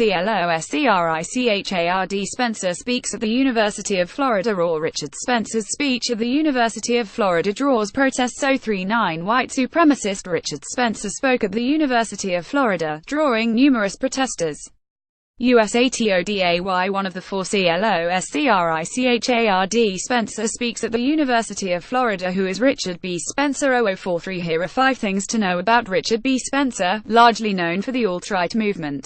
CLOSCRICHARD Spencer speaks at the University of Florida Raw Richard Spencer's speech at the University of Florida draws protests. 039 White supremacist Richard Spencer spoke at the University of Florida, drawing numerous protesters. USATODAY one of the four CLOSCRICHARD Spencer speaks at the University of Florida. Who is Richard B. Spencer? 0043 Here are 5 things to know about Richard B. Spencer, largely known for the alt-right movement.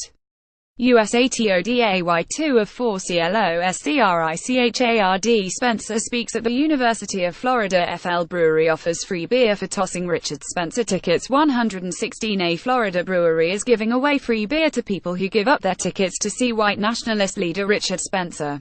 USATODAY 2 of 4 CLOSCRICHARD Spencer speaks at the University of Florida. FL Brewery offers free beer for tossing Richard Spencer tickets. 116A Florida Brewery is giving away free beer to people who give up their tickets to see white nationalist leader Richard Spencer.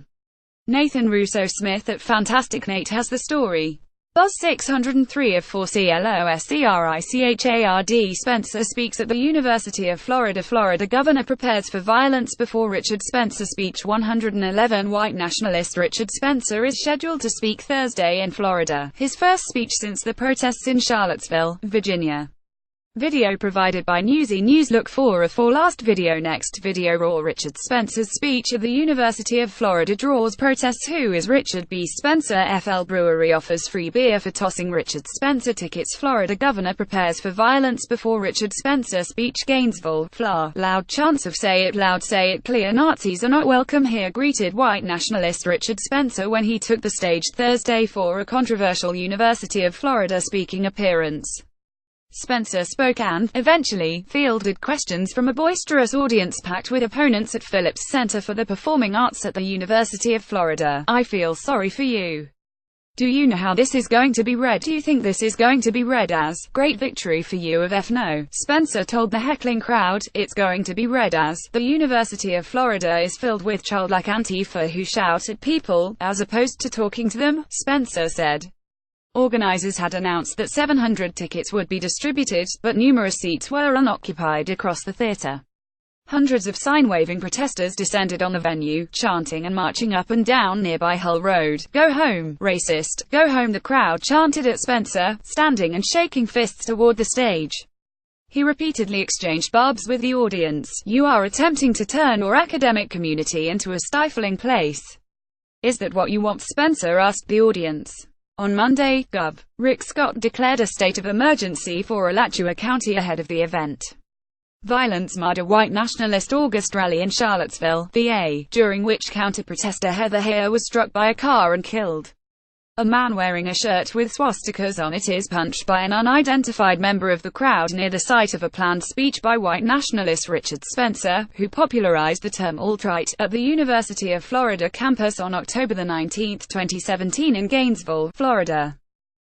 Nathan Russo Smith at Fantastic Nate has the story. Buzz 603 of 4 CLOSCRICHARD Spencer speaks at the University of Florida. Florida governor prepares for violence before Richard Spencer speech. 111 White nationalist Richard Spencer is scheduled to speak Thursday in Florida, his first speech since the protests in Charlottesville, Virginia. Video provided by Newsy News. Look for last video. Next video. Raw Richard Spencer's speech at the University of Florida draws protests. Who is Richard B. Spencer? FL Brewery offers free beer for tossing Richard Spencer tickets. Florida governor prepares for violence before Richard Spencer speech. Gainesville, FLA. Loud chants of "Say it loud, say it clear, Nazis are not welcome here" greeted white nationalist Richard Spencer when he took the stage Thursday for a controversial University of Florida speaking appearance. Spencer spoke and, eventually, fielded questions from a boisterous audience packed with opponents at Phillips Center for the Performing Arts at the University of Florida. "I feel sorry for you. Do you know how this is going to be read? Do you think this is going to be read as great victory for U of F? No," Spencer told the heckling crowd. "It's going to be read as the University of Florida is filled with childlike Antifa who shout at people, as opposed to talking to them," Spencer said. Organizers had announced that 700 tickets would be distributed, but numerous seats were unoccupied across the theater. Hundreds of sign-waving protesters descended on the venue, chanting and marching up and down nearby Hull Road. "Go home, racist! Go home!" the crowd chanted at Spencer, standing and shaking fists toward the stage. He repeatedly exchanged barbs with the audience. "You are attempting to turn our academic community into a stifling place. Is that what you want?" Spencer asked the audience. On Monday, Gov. Rick Scott declared a state of emergency for Alachua County ahead of the event. Violence marred a white nationalist August rally in Charlottesville, VA, during which counter-protester Heather Heyer was struck by a car and killed. A man wearing a shirt with swastikas on it is punched by an unidentified member of the crowd near the site of a planned speech by white nationalist Richard Spencer, who popularized the term alt-right, at the University of Florida campus on October 19, 2017 in Gainesville, Florida.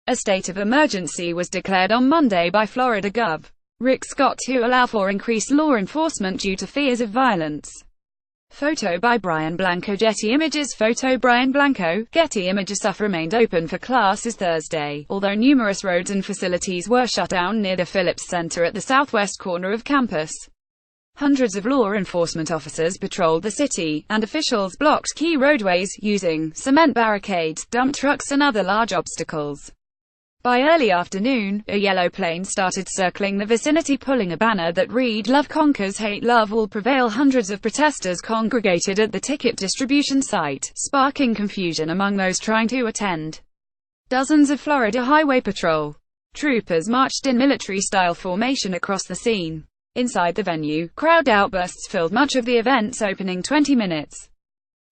A state of emergency was declared on Monday by Florida Gov. Rick Scott to allow for increased law enforcement due to fears of violence. Photo by Brian Blanco. Getty Images. Photo Brian Blanco. Getty Images. SUF remained open for classes Thursday, although numerous roads and facilities were shut down near the Phillips Center at the southwest corner of campus. Hundreds of law enforcement officers patrolled the city, and officials blocked key roadways, using cement barricades, dump trucks and other large obstacles. By early afternoon, a yellow plane started circling the vicinity pulling a banner that read "Love conquers hate, love will prevail." Hundreds of protesters congregated at the ticket distribution site, sparking confusion among those trying to attend. Dozens of Florida Highway Patrol troopers marched in military-style formation across the scene. Inside the venue, crowd outbursts filled much of the event's opening 20 minutes.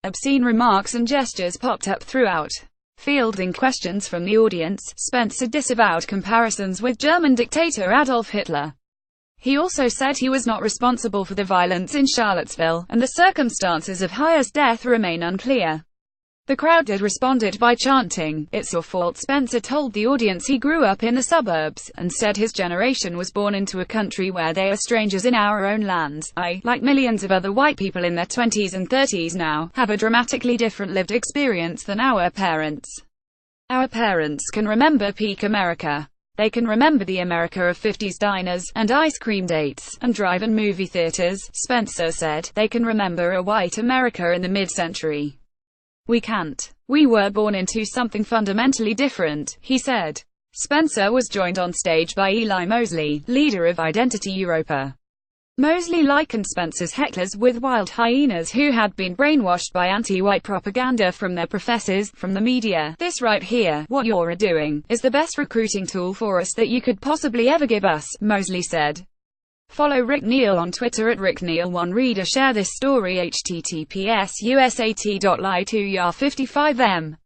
Obscene remarks and gestures popped up throughout. Fielding questions from the audience, Spencer disavowed comparisons with German dictator Adolf Hitler. He also said he was not responsible for the violence in Charlottesville, and the circumstances of Heyer's death remain unclear. The crowd had responded by chanting, "It's your fault." Spencer told the audience he grew up in the suburbs, and said his generation was born into a country where they are strangers in our own land. "I, like millions of other white people in their 20s and 30s now, have a dramatically different lived experience than our parents. Our parents can remember peak America. They can remember the America of 50s diners, and ice cream dates, and drive-in movie theaters," Spencer said. "They can remember a white America in the mid-century. We can't. We were born into something fundamentally different," he said. Spencer was joined on stage by Eli Mosley, leader of Identity Europa. Mosley likened Spencer's hecklers with wild hyenas who had been brainwashed by anti-white propaganda from their professors, from the media. "This right here, what you're doing, is the best recruiting tool for us that you could possibly ever give us," Mosley said. Follow Rick Neal on Twitter at RickNeal1. Read or share this story https://usat.ly2yar55m